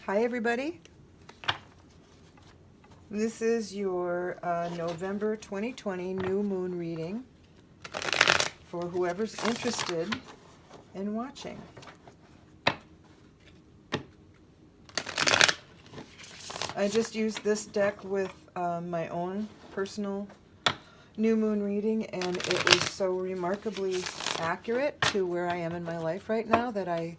Hi everybody. This is your November 2020 new moon reading for whoever's interested in watching. I just used this deck with my own personal new moon reading, and it was so remarkably accurate to where I am in my life right now that I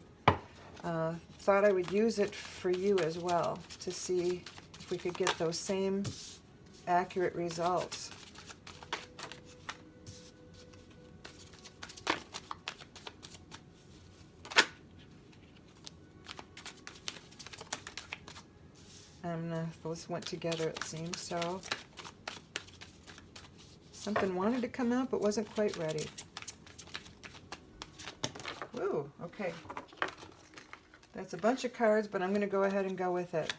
thought I would use it for you as well to see if we could get those same accurate results. Those went together, it seems. So something wanted to come out but wasn't quite ready. Ooh, okay. That's a bunch of cards, but I'm going to go ahead and go with it.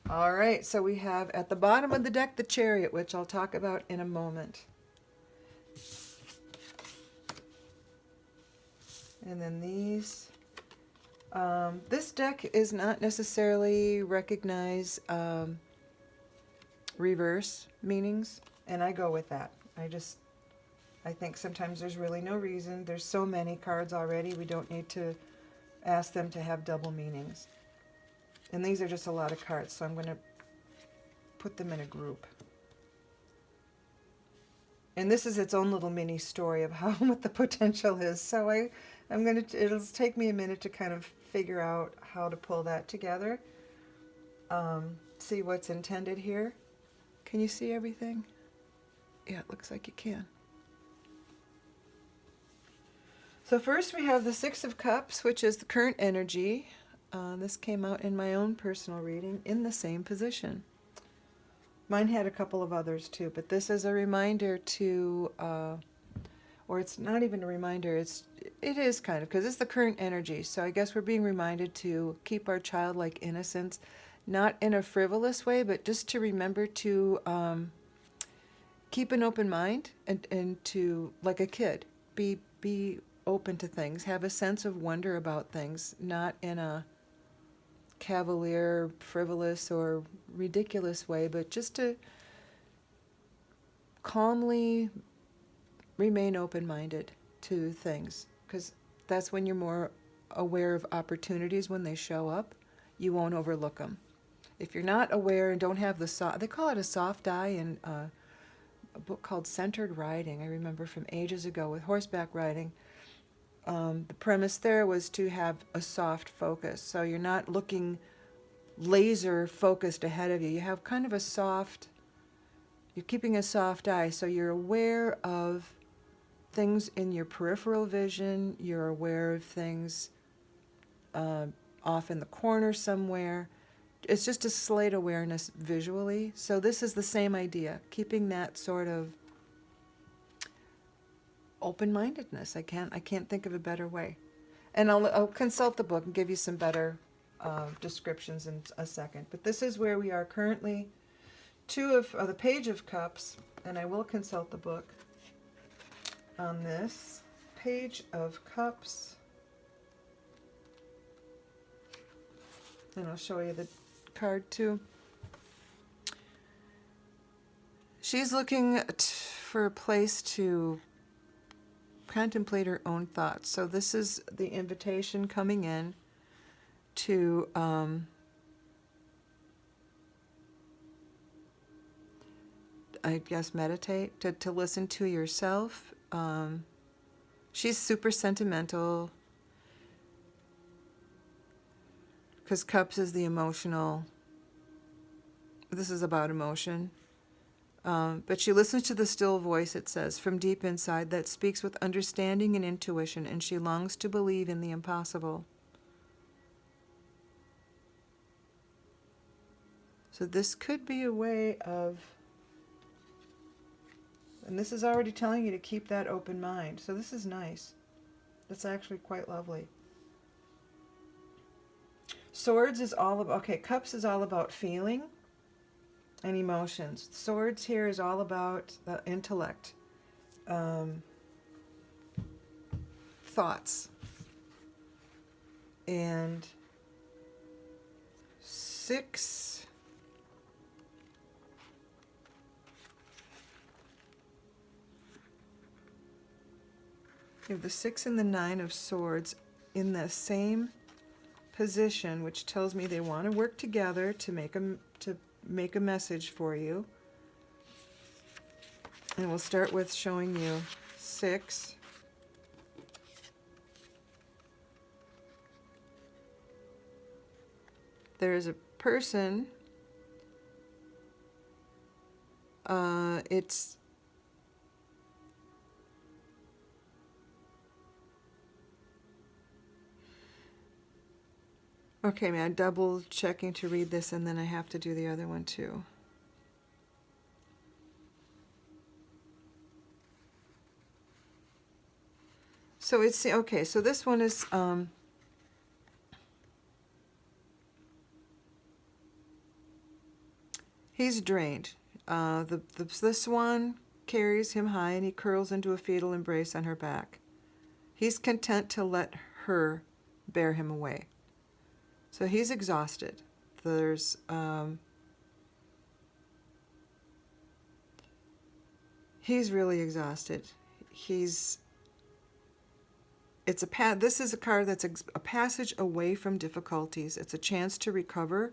All right, so we have at the bottom of the deck the Chariot, which I'll talk about in a moment. And then these. This deck is not necessarily recognize reverse meanings, and I go with that. I think sometimes there's really no reason. There's so many cards already, we don't need to ask them to have double meanings. And these are just a lot of cards, so I'm going to put them in a group. And this is its own little mini story of how what the potential is. So it'll take me a minute to kind of figure out how to pull that together. See what's intended here. Can you see everything? Yeah, it looks like you can. So first we have the Six of Cups, which is the current energy. This came out in my own personal reading in the same position. Mine had a couple of others too, but this is a reminder to, or it's not even a reminder, it is kind of, because it's the current energy. So I guess we're being reminded to keep our childlike innocence, not in a frivolous way, but just to remember to keep an open mind and to, like a kid, be open to things, have a sense of wonder about things, not in a cavalier, frivolous, or ridiculous way, but just to calmly remain open-minded to things, because that's when you're more aware of opportunities when they show up. You won't overlook them. If you're not aware and don't have they call it a soft eye in a book called Centered Riding. I remember from ages ago with horseback riding. The premise there was to have a soft focus. So you're not looking laser focused ahead of you. You have kind of you're keeping a soft eye. So you're aware of things in your peripheral vision. You're aware of things off in the corner somewhere. It's just a slight awareness visually. So this is the same idea, keeping that sort of open-mindedness. I can't think of a better way. And I'll consult the book and give you some better descriptions in a second. But this is where we are currently. The Page of Cups, and I will consult the book on this. Page of Cups. And I'll show you the card too. She's looking for a place to contemplate her own thoughts. So this is the invitation coming in to I guess meditate, to listen to yourself. She's super sentimental, because Cups is the emotional. This is about emotion. But she listens to the still voice, it says, from deep inside that speaks with understanding and intuition, and she longs to believe in the impossible. So this could be a way of, and this is already telling you to keep that open mind. So this is nice. That's actually quite lovely. Swords is all about, okay, Cups is all about feeling and emotions. Swords here is all about the intellect. thoughts. And 6, you have the 6 and the 9 of Swords in the same position, which tells me they want to work together to make a message for you. And we'll start with showing you 6. There's a person. It's okay, man. Double checking to read this, and then I have to do the other one too. So it's okay. So this one is he's drained. This one carries him high, and he curls into a fetal embrace on her back. He's content to let her bear him away. So he's exhausted. There's he's really exhausted. This is a card that's a passage away from difficulties. It's a chance to recover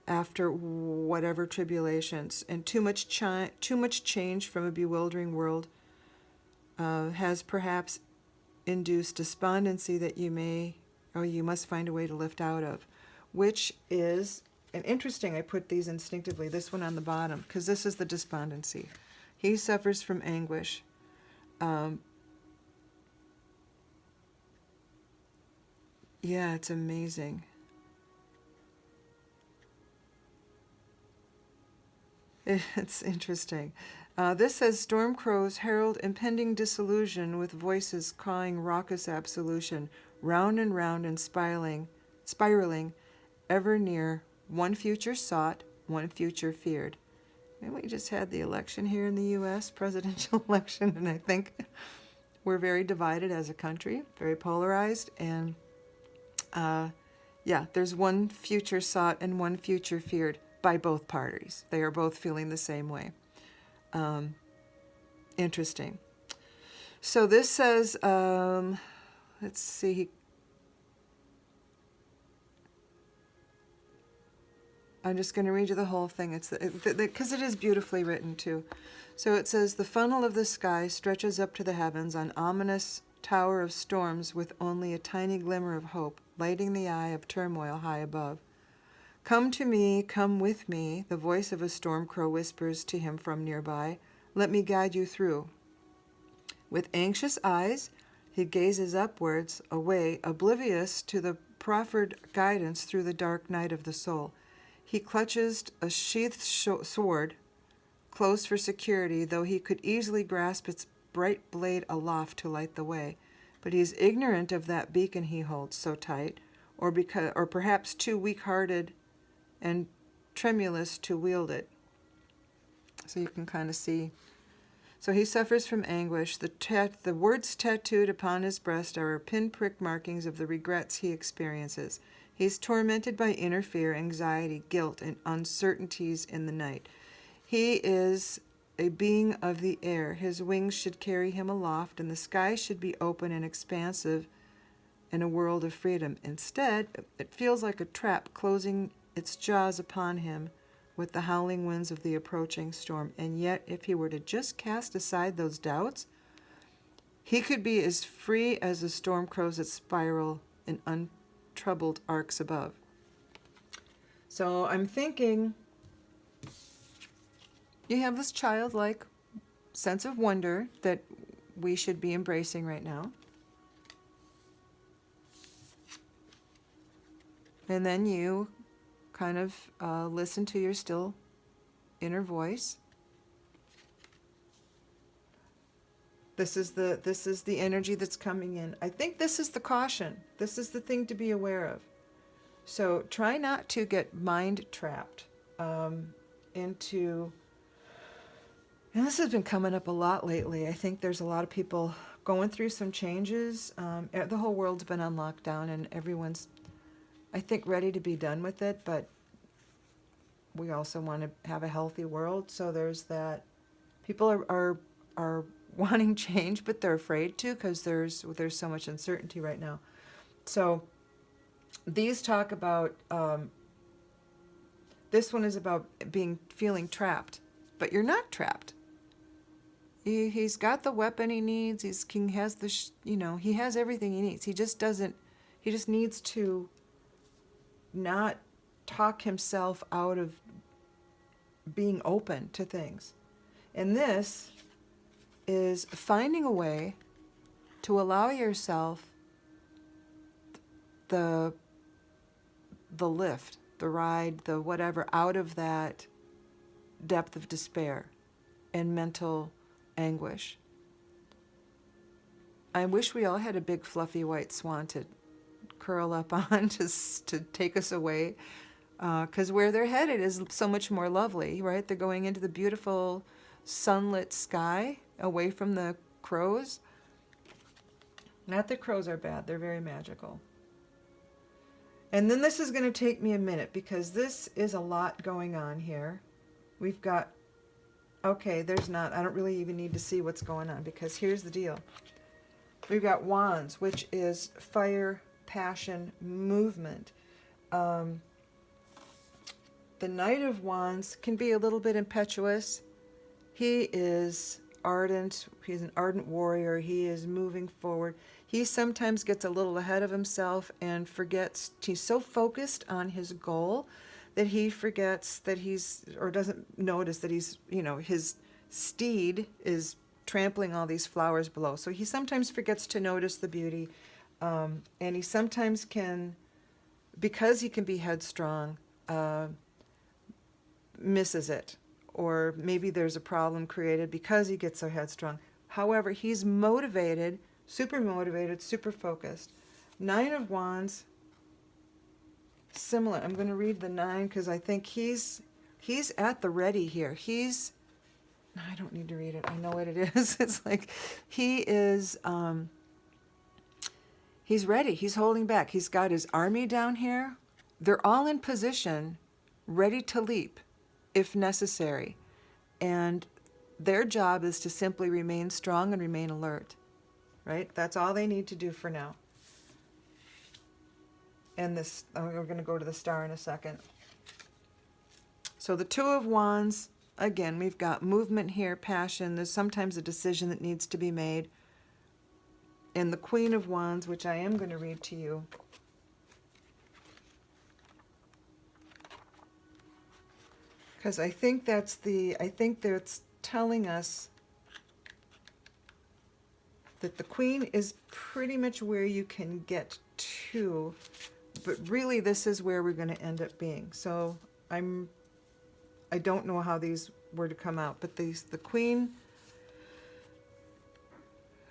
after whatever tribulations, and too much change from a bewildering world has perhaps induced despondency that you must find a way to lift out of, which is an interesting. I put these instinctively, this one on the bottom, because this is the despondency. He suffers from anguish. Yeah, it's amazing. It's interesting. This says, storm crows herald impending disillusion with voices cawing raucous absolution, round and spiraling, ever near, one future sought, one future feared. And we just had the election here in the U.S., presidential election, and I think we're very divided as a country, very polarized, and yeah, there's one future sought and one future feared by both parties. They are both feeling the same way. Interesting. So this says, let's see. I'm just going to read you the whole thing. It's because it is beautifully written too. So it says, the funnel of the sky stretches up to the heavens, an ominous tower of storms with only a tiny glimmer of hope, lighting the eye of turmoil high above. Come to me, come with me, the voice of a storm crow whispers to him from nearby. Let me guide you through. With anxious eyes, he gazes upwards, away, oblivious to the proffered guidance through the dark night of the soul. He clutches a sheathed sword, close for security, though he could easily grasp its bright blade aloft to light the way. But he is ignorant of that beacon he holds so tight, or perhaps too weak-hearted and tremulous to wield it. So you can kind of see. So he suffers from anguish. The words tattooed upon his breast are pinprick markings of the regrets he experiences. He's tormented by inner fear, anxiety, guilt, and uncertainties in the night. He is a being of the air. His wings should carry him aloft, and the sky should be open and expansive in a world of freedom. Instead, it feels like a trap closing its jaws upon him with the howling winds of the approaching storm. And yet, if he were to just cast aside those doubts, he could be as free as the storm crows that spiral in untroubled arcs above. So I'm thinking you have this childlike sense of wonder that we should be embracing right now. And then you kind of listen to your still inner voice. This is the energy that's coming in. I think this is the caution. This is the thing to be aware of. So try not to get mind trapped into And this has been coming up a lot lately. I think there's a lot of people going through some changes. The whole world's been on lockdown, and everyone's, I think, ready to be done with it, but we also want to have a healthy world. So there's that. People are wanting change, but they're afraid to, because there's so much uncertainty right now. So these talk about, this one is about feeling trapped, but you're not trapped. He's got the weapon he needs. He has he has everything he needs. He just needs to not talk himself out of being open to things. And this is finding a way to allow yourself the lift, the ride, the whatever, out of that depth of despair and mental anguish. I wish we all had a big fluffy white swan to curl up on to take us away, because where they're headed is so much more lovely, right? They're going into the beautiful sunlit sky away from the crows. Not that crows are bad, they're very magical. And then this is going to take me a minute, because this is a lot going on here. We've got, okay, I don't really even need to see what's going on, because here's the deal. We've got wands, which is fire, passion, movement. The Knight of Wands can be a little bit impetuous. He is ardent. He's an ardent warrior. He is moving forward. He sometimes gets a little ahead of himself and forgets. He's so focused on his goal that he forgets that or doesn't notice that his steed is trampling all these flowers below. So he sometimes forgets to notice the beauty. And he sometimes can, because he can be headstrong, misses it. Or maybe there's a problem created because he gets so headstrong. However, he's motivated, super focused. Nine of Wands, similar. I'm going to read the 9 because I think he's at the ready here. I don't need to read it. I know what it is. It's like he is, he's ready. He's holding back. He's got his army down here. They're all in position, ready to leap if necessary. And their job is to simply remain strong and remain alert, right? That's all they need to do for now. And this, we're going to go to the star in a second. So the Two of Wands, again, we've got movement here, passion. There's sometimes a decision that needs to be made. And the Queen of Wands, which I am going to read to you. Because I think that's telling us that the Queen is pretty much where you can get to, but really this is where we're going to end up being. So I don't know how these were to come out, but the Queen,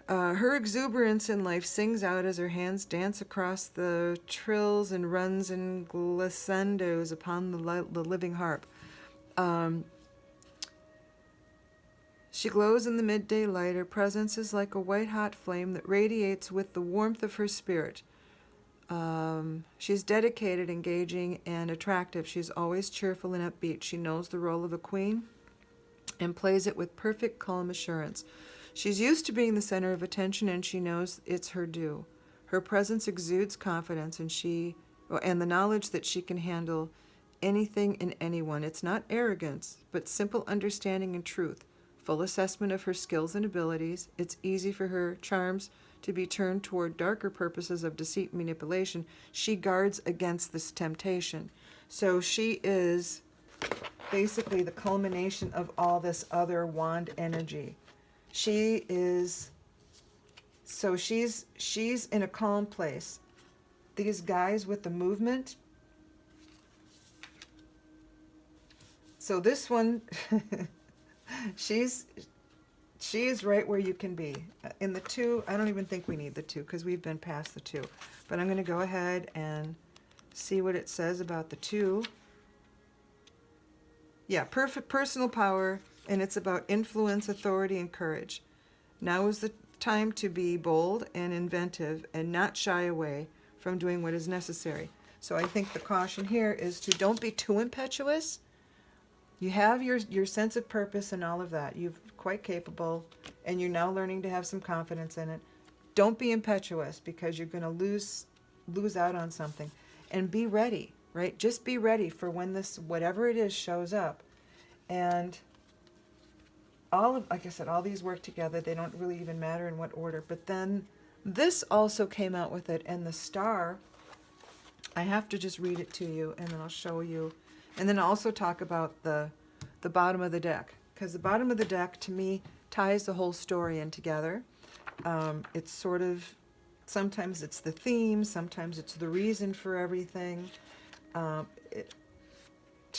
her exuberance in life sings out as her hands dance across the trills and runs in glissandos upon the living harp. She glows in the midday light. Her presence is like a white-hot flame that radiates with the warmth of her spirit. She's dedicated, engaging, and attractive. She's always cheerful and upbeat. She knows the role of a queen and plays it with perfect, calm assurance. She's used to being the center of attention, and she knows it's her due. Her presence exudes confidence, and the knowledge that she can handle anything and anyone. It's not arrogance, but simple understanding and truth. Full assessment of her skills and abilities. It's easy for her charms to be turned toward darker purposes of deceit and manipulation. She guards against this temptation. So she is basically the culmination of all this other wand energy. She's in a calm place. These guys with the movement. So this one, she is right where you can be. In the 2, I don't even think we need the 2 because we've been past the 2. But I'm going to go ahead and see what it says about the 2. Yeah, perfect personal power, and it's about influence, authority, and courage. Now is the time to be bold and inventive and not shy away from doing what is necessary. So I think the caution here is to don't be too impetuous. You have your sense of purpose and all of that. You're quite capable, and you're now learning to have some confidence in it. Don't be impetuous, because you're going to lose out on something. And be ready, right? Just be ready for when this, whatever it is, shows up. And like I said, all these work together. They don't really even matter in what order. But then this also came out with it, and the star, I have to just read it to you, and then I'll show you. And then I'll also talk about the bottom of the deck, because the bottom of the deck, to me, ties the whole story in together. It's sort of, sometimes it's the theme, sometimes it's the reason for everything. To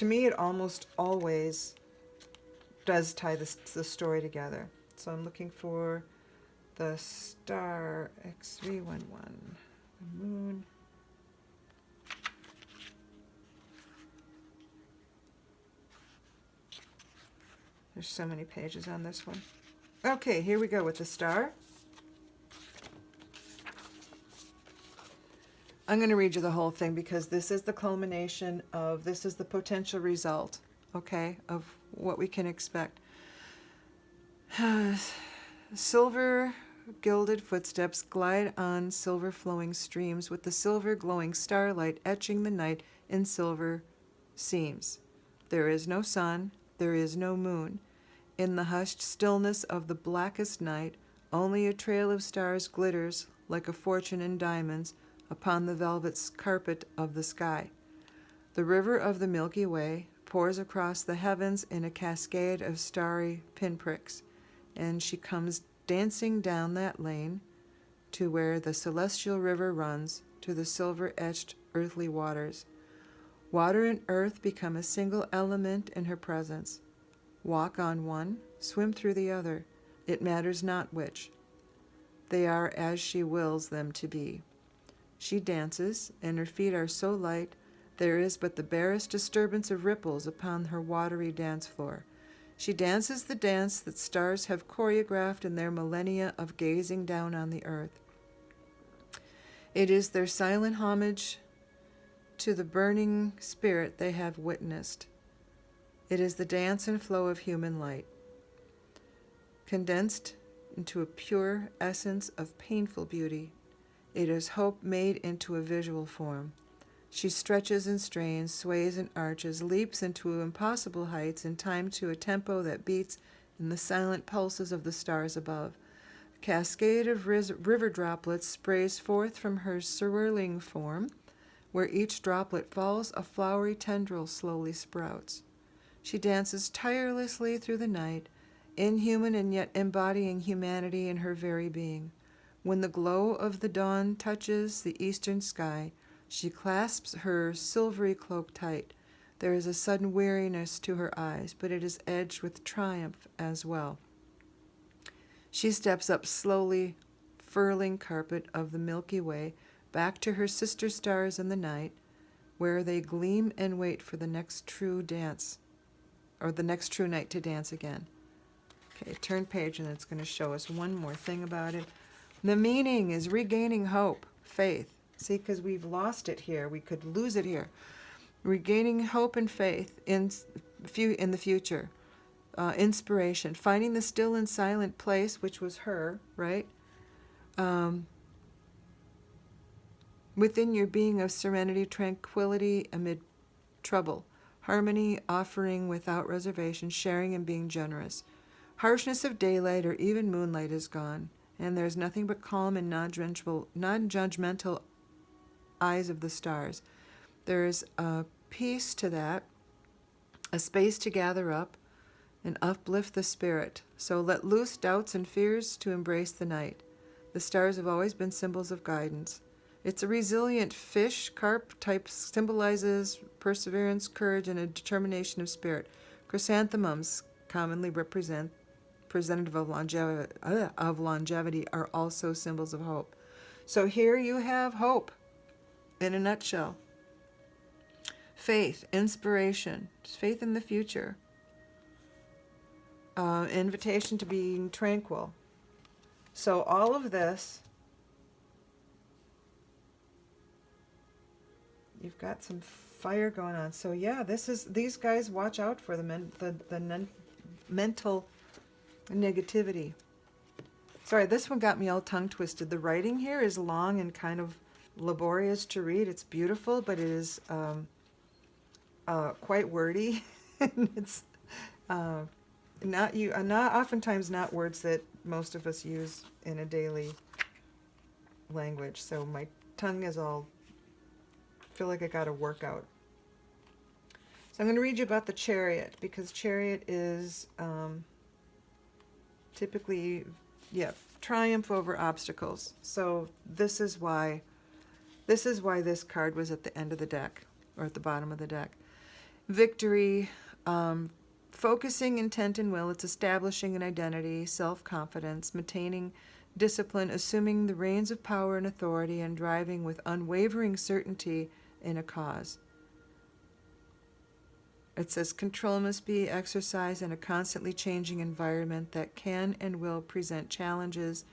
me, it almost always does tie the story together. So I'm looking for the star X311, the moon. There's so many pages on this one. Okay, here we go with the star. I'm going to read you the whole thing, because this is the culmination of, this is the potential result, okay, of what we can expect. Silver gilded footsteps glide on silver flowing streams, with the silver glowing starlight etching the night in silver seams. There is no sun, there is no moon. In the hushed stillness of the blackest night, only a trail of stars glitters like a fortune in diamonds upon the velvet carpet of the sky. The river of the Milky Way pours across the heavens in a cascade of starry pinpricks, and she comes dancing down that lane to where the celestial river runs to the silver-etched earthly waters. Water and earth become a single element in her presence. Walk on one, swim through the other. It matters not which. They are as she wills them to be. She dances, and her feet are so light there is but the barest disturbance of ripples upon her watery dance floor. She dances the dance that stars have choreographed in their millennia of gazing down on the earth. It is their silent homage to the burning spirit they have witnessed. It is the dance and flow of human light, condensed into a pure essence of painful beauty. It is hope made into a visual form. She stretches and strains, sways and arches, leaps into impossible heights in time to a tempo that beats in the silent pulses of the stars above. A cascade of river droplets sprays forth from her swirling form. Where each droplet falls, a flowery tendril slowly sprouts. She dances tirelessly through the night, inhuman and yet embodying humanity in her very being. When the glow of the dawn touches the eastern sky, she clasps her silvery cloak tight. There is a sudden weariness to her eyes, but it is edged with triumph as well. She steps up slowly, furling carpet of the Milky Way, back to her sister stars in the night, where they gleam and wait for the next true dance, or the next true night to dance again. Okay, turn page, and it's going to show us one more thing about it. The meaning is regaining hope, faith. See, because we've lost it here. We could lose it here. Regaining hope and faith in the future. Inspiration. Finding the still and silent place, which was her, right? Within your being of serenity, tranquility amid trouble. Harmony, offering without reservation, sharing and being generous. Harshness of daylight or even moonlight is gone, and there is nothing but calm and non-judgmental eyes of the stars. There is a peace to that, a space to gather up and uplift the spirit. So let loose doubts and fears to embrace the night. The stars have always been symbols of guidance. It's a resilient fish, carp type, symbolizes perseverance, courage, and a determination of spirit. Chrysanthemums, commonly representative of longevity, are also symbols of hope. So here you have hope in a nutshell. Faith, inspiration, faith in the future. invitation to being tranquil. So all of this, you've got some fire going on. So yeah, these guys, watch out for the mental negativity. Sorry, this one got me all tongue twisted. The writing here is long and kind of laborious to read. It's beautiful, but it is quite wordy. And it's not oftentimes not words that most of us use in a daily language. So my tongue is all, feel like I got a workout. So I'm going to read you about the Chariot, because Chariot is typically, triumph over obstacles. So this is why this card was at the end of the deck, or at the bottom of the deck. Victory, focusing intent and will. It's establishing an identity, self-confidence, maintaining discipline, assuming the reins of power and authority, and driving with unwavering certainty in a cause. It says control must be exercised in a constantly changing environment that can and will present challenges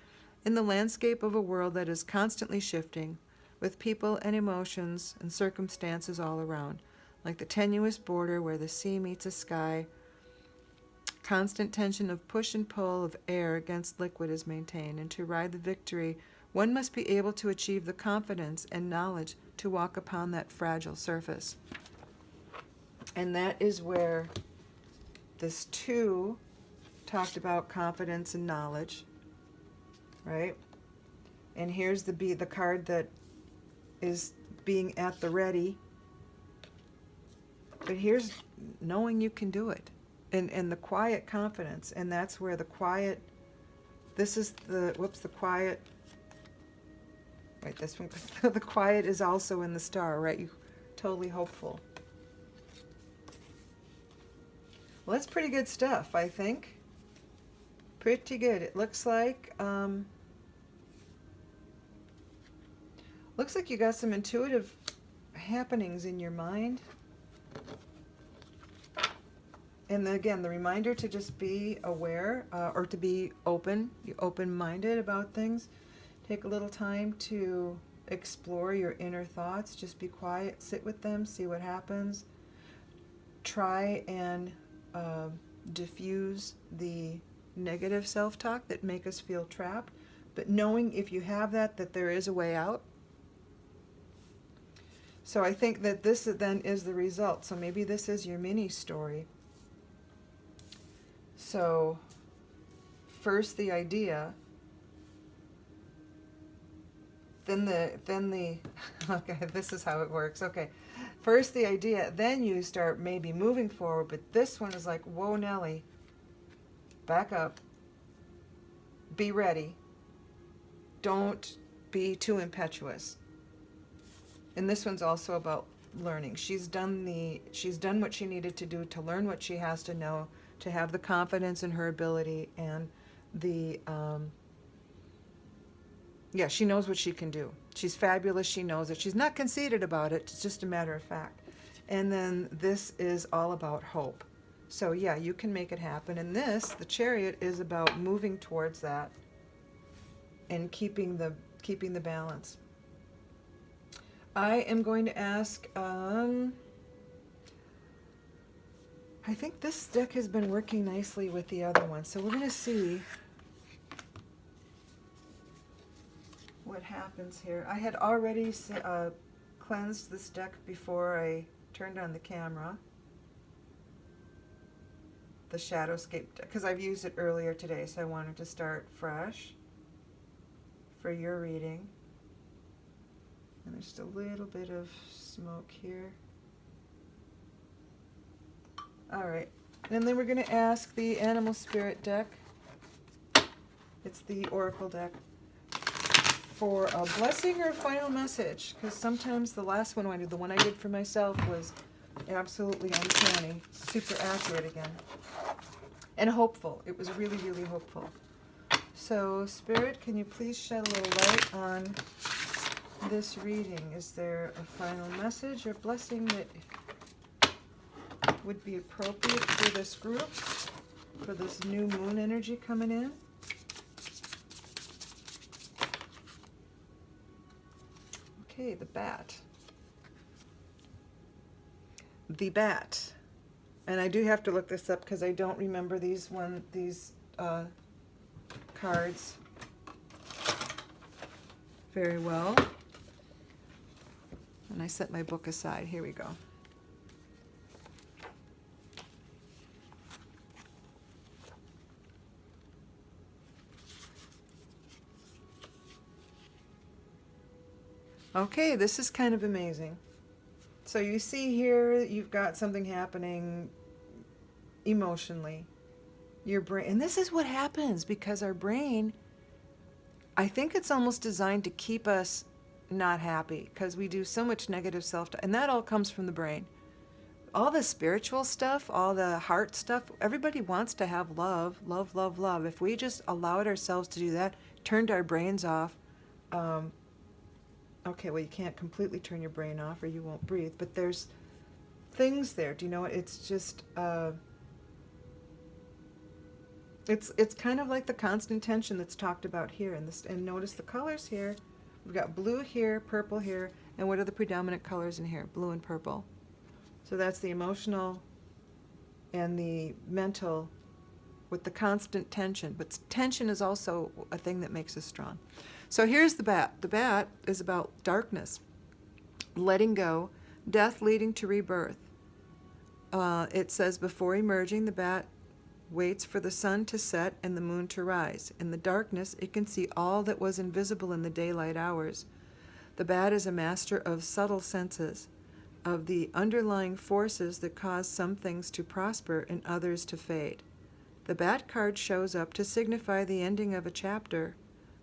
in the landscape of a world that is constantly shifting, with people and emotions and circumstances all around, like the tenuous border where the sea meets a sky. Constant tension of push and pull of air against liquid is maintained, and to ride the victory, one must be able to achieve the confidence and knowledge to walk upon that fragile surface. And that is where this 2 talked about confidence and knowledge, right? And here's the card that is being at the ready. But here's knowing you can do it. And the quiet confidence. And that's where the quiet, this is the quiet, wait, this one, the quiet is also in the star, right? You're totally hopeful. Well, that's pretty good stuff, I think. Pretty good. It looks like you got some intuitive happenings in your mind. And again, the reminder to just be aware, or to be open-minded about things. Take a little time to explore your inner thoughts. Just be quiet, sit with them, see what happens. Try and diffuse the negative self-talk that make us feel trapped, but knowing if you have that there is a way out. So I think that this then is the result. So maybe this is your mini story. So first the idea, then the okay, this is how it works. Okay. First the idea, then you start maybe moving forward, but this one is like, whoa, Nelly, back up, be ready, don't be too impetuous. And this one's also about learning. She's done what she needed to do to learn what she has to know, to have the confidence in her ability, and the she knows what she can do. She's fabulous. She knows it. She's not conceited about it. It's just a matter of fact. And then this is all about hope. So yeah, you can make it happen. And this, the Chariot, is about moving towards that and keeping the balance. I am going to ask, I think this deck has been working nicely with the other one. So we're going to see what happens here. I had already cleansed this deck before I turned on the camera, the Shadowscape, because I've used it earlier today, so I wanted to start fresh for your reading. And there's just a little bit of smoke here. All right, and then we're going to ask the Animal Spirit deck. It's the Oracle deck, for a blessing or a final message, because sometimes the last one the one I did for myself, was absolutely uncanny, super accurate again, and hopeful. It was really, really hopeful. So, Spirit, can you please shed a little light on this reading? Is there a final message or blessing that would be appropriate for this group? for this new moon energy coming in. Okay, the bat. The bat. And I do have to look this up because I don't remember these cards very well. And I set my book aside. Here we go. Okay, this is kind of amazing. So you see here, you've got something happening emotionally. Your brain, and this is what happens because our brain, I think it's almost designed to keep us not happy because we do so much negative self-talk, and that all comes from the brain. All the spiritual stuff, all the heart stuff, everybody wants to have love, love, love, love. If we just allowed ourselves to do that, turned our brains off, okay, well, you can't completely turn your brain off or you won't breathe, but there's things there. Do you know what? It's just, it's kind of like the constant tension that's talked about here. And notice the colors here. We've got blue here, purple here, and what are the predominant colors in here? Blue and purple. So that's the emotional and the mental with the constant tension. But tension is also a thing that makes us strong. So here's the bat. The bat is about darkness, letting go, death leading to rebirth. It says, before emerging, the bat waits for the sun to set and the moon to rise. In the darkness, it can see all that was invisible in the daylight hours. The bat is a master of subtle senses, of the underlying forces that cause some things to prosper and others to fade. The bat card shows up to signify the ending of a chapter,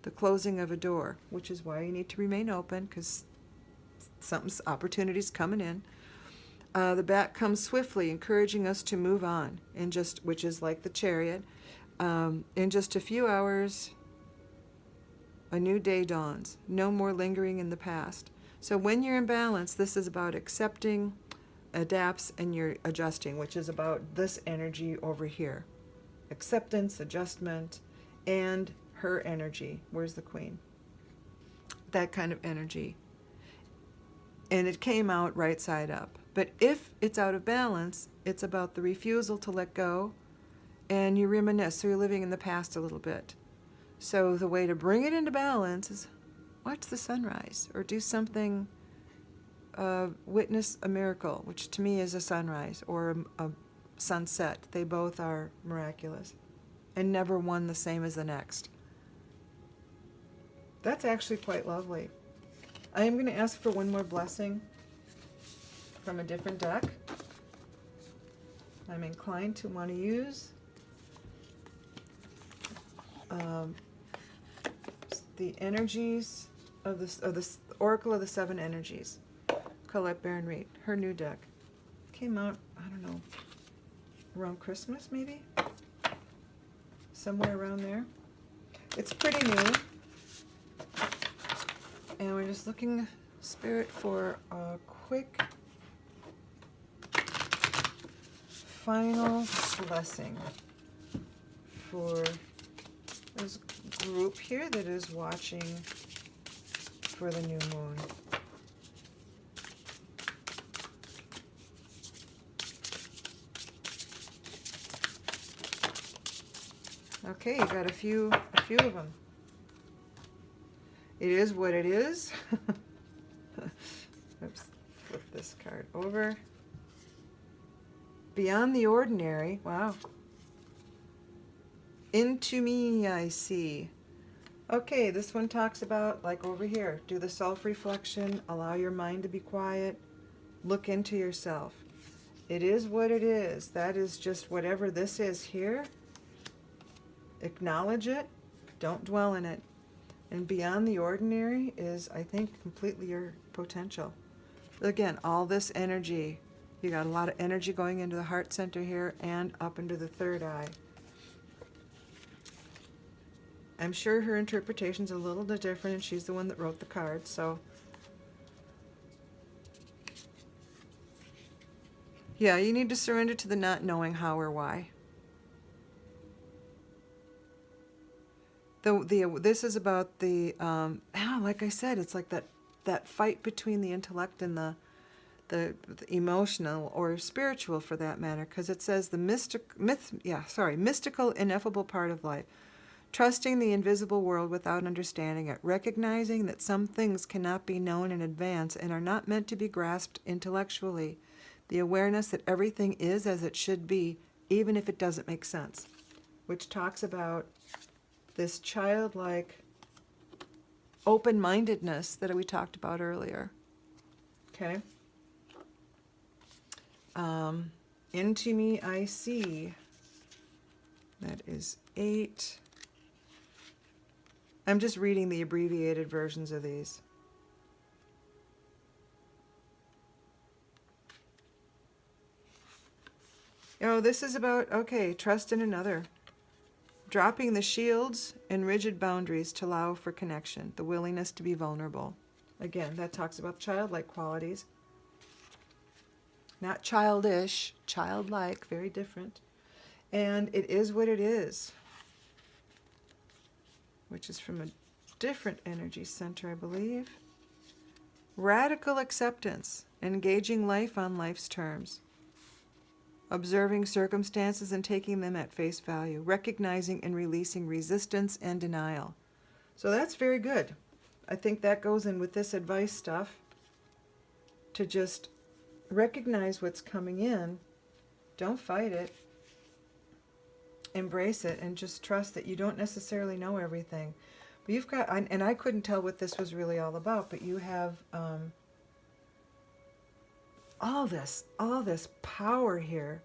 the closing of a door, which is why you need to remain open because something's opportunity's coming in. The bat comes swiftly, encouraging us to move on, which is like the Chariot. In just a few hours, a new day dawns. No more lingering in the past. So when you're in balance, this is about accepting, adapts, and you're adjusting, which is about this energy over here. Acceptance, adjustment, and her energy. Where's the Queen? That kind of energy. And it came out right side up. But if it's out of balance, it's about the refusal to let go, and you reminisce, so you're living in the past a little bit. So the way to bring it into balance is watch the sunrise, or do something, witness a miracle, which to me is a sunrise, or a sunset. They both are miraculous, and never one the same as the next. That's actually quite lovely. I am going to ask for one more blessing from a different deck. I'm inclined to want to use the energies of the Oracle of the Seven Energies. Colette Baron-Reid, her new deck. Came out, I don't know, around Christmas maybe? Somewhere around there. It's pretty new. And we're just looking, Spirit, for a quick final blessing for this group here that is watching for the new moon. Okay, you got a few of them. It is what it is. Oops, flip this card over. Beyond the ordinary. Wow. Into me I see. Okay, this one talks about, like over here, do the self-reflection, allow your mind to be quiet, look into yourself. It is what it is. That is just whatever this is here. Acknowledge it. Don't dwell in it. And beyond the ordinary is, I think, completely your potential. Again, all this energy. You got a lot of energy going into the heart center here and up into the third eye. I'm sure her interpretation's a little bit different, and she's the one that wrote the card, so. Yeah, you need to surrender to the not knowing how or why. This is about like I said, it's like that fight between the intellect and the emotional or spiritual, for that matter, because it says mystical, ineffable part of life. Trusting the invisible world without understanding it, recognizing that some things cannot be known in advance and are not meant to be grasped intellectually. The awareness that everything is as it should be, even if it doesn't make sense, which talks about this childlike open-mindedness that we talked about earlier. Okay? Into me I see. That is 8. I'm just reading the abbreviated versions of these. Oh, this is about, okay, trust in another. Dropping the shields and rigid boundaries to allow for connection, the willingness to be vulnerable. Again, that talks about childlike qualities. Not childish, childlike, very different. And it is what it is, which is from a different energy center, I believe. Radical acceptance, engaging life on life's terms. Observing circumstances and taking them at face value, recognizing and releasing resistance and denial. So that's very good. I think that goes in with this advice stuff, to just recognize what's coming in, don't fight it, embrace it, and just trust that you don't necessarily know everything. But you've got, and I couldn't tell what this was really all about, but you have all this power here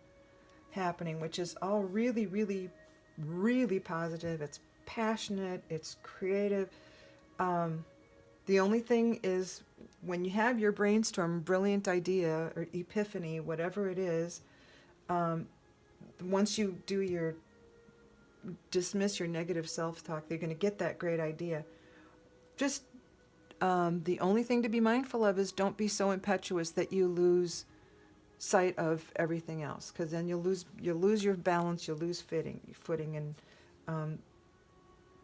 happening, which is all really, really, really positive. It's passionate, it's creative. The only thing is, when you have your brainstorm, brilliant idea, or epiphany, whatever it is, once you do your dismiss your negative self-talk, you're going to get that great idea. Just the only thing to be mindful of is don't be so impetuous that you lose sight of everything else, because then you'll lose your balance, you'll lose footing, and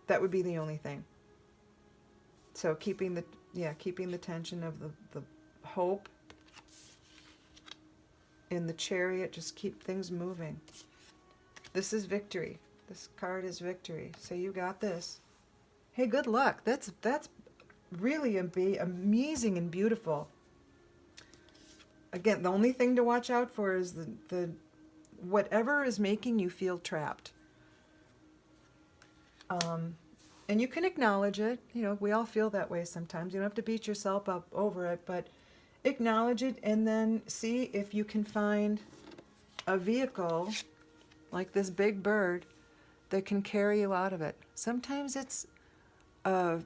that would be the only thing. So keeping the tension of the hope in the Chariot, just keep things moving. This is victory. This card is victory. So you got this. Hey, good luck. That's really amazing and beautiful. Again, the only thing to watch out for is the whatever is making you feel trapped. And you can acknowledge it. You know, we all feel that way sometimes. You don't have to beat yourself up over it, but acknowledge it, and then see if you can find a vehicle like this big bird that can carry you out of it. Sometimes it's I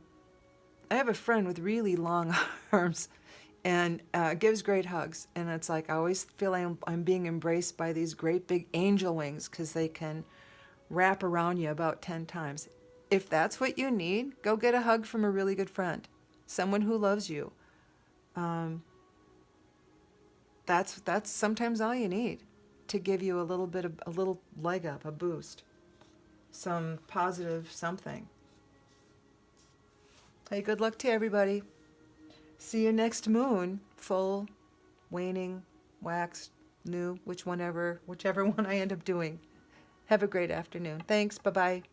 have a friend with really long arms, and gives great hugs, and it's like I always feel I'm being embraced by these great big angel wings, because they can wrap around you about 10 times. If that's what you need, go get a hug from a really good friend, someone who loves you. That's sometimes all you need to give you a little leg up, a boost, some positive something. Hey, good luck to everybody. See you next moon, full, waning, waxed, new, whichever one I end up doing. Have a great afternoon. Thanks. Bye-bye.